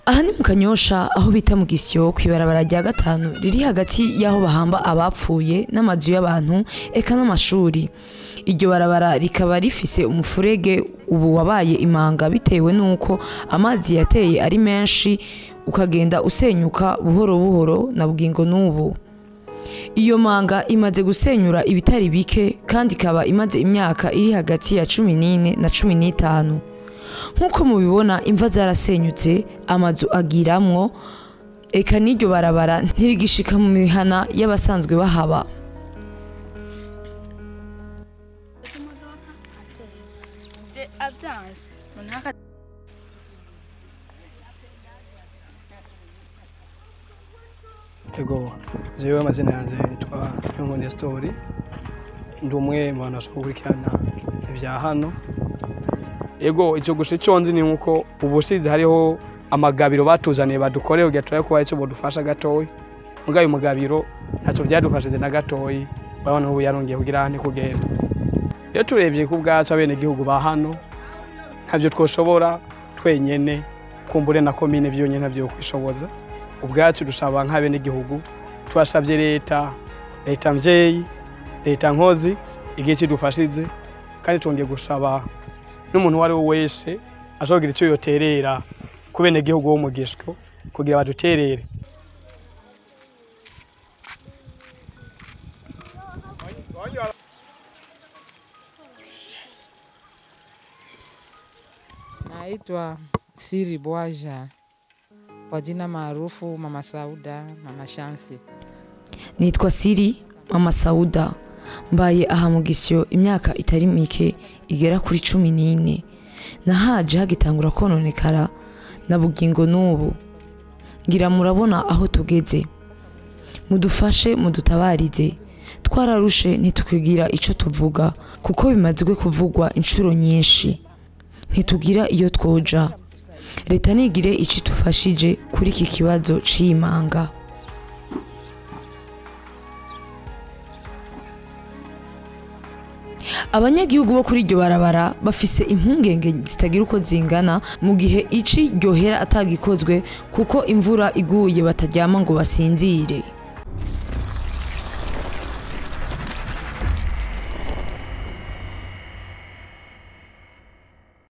Aha ni mu Kanyosha aho bita mu Gisyo kwibarabara rya gatanu riri hagati yaho bahamba abapfuye n'amazu y'abantu eka n'amashuri. Iryo barabara rikaba rifise umufurege ubu wabaye imanga bitewe nuko amazi yateye ari menshi ukagenda usenyuka buhoro buhoro na bugingo n'ubu. Iyo manga imaze gusenyura ibitari bike kandi ikaba imaze imyaka iri hagati ya 14 na 15. Nkuko mubibona imva zarasenyutse amazu agiramwo eka n'iryo barabara ntirigishika mu mihana y'abasanzwe bahaba. Ego, jewe amazina yanje yitwa Nyongoni Story. Ndi umwe mu bantu bakurikirana ibya hano. Ego ico gushe cyonzi ni nkuko ubusize hariho amagabiro batuzaniye badukoreye ugatwaye ko icyo bodufasha gatoyi. Mugayo mugabiro ntacyo byadufashije na gatoyi. Barabona ubu yarongeye kugira hane kugenda. Iyo turebye ku bwacu abene gihugu ba hano ntavyo twoshobora twenyene kumbure na komine byonyene ntavyo kwishoboza. Ubwacu dusaba nk'abene gihugu twasabye leta mvyeyi leta nkozi igihe kidufashize kandi twongeye gusaba n'umuntu wari wese azogira icyo yoterera ku bene gihugu wo mu Gisyo kugira baduterere. Naitwa Siri Bwaja kwa jina maarufu Mama Sauda, Mama Shansi. Nitwa Siri Mama Sauda, mbaye aha mu Gisyo imyaka itari mike igera kuri 14. Nahaje hagitangura kononekara na bugingo n'ubu. Ngira murabona aho tugeze. Mudufashe mudutabarize. Twararushe ntitukigira ico tuvuga kuko bimazwe kuvugwa inshuro nyinshi. Ntitugira iyo twoja. Leta nigire ici tufashije kuri iki kibazo c'imanga. Abanyagihugu bo kuri iryo barabara bafise impungenge zitagira uko zingana mu gihe ici ryohera atagikozwe kuko imvura iguye bataryama ngo basinzire.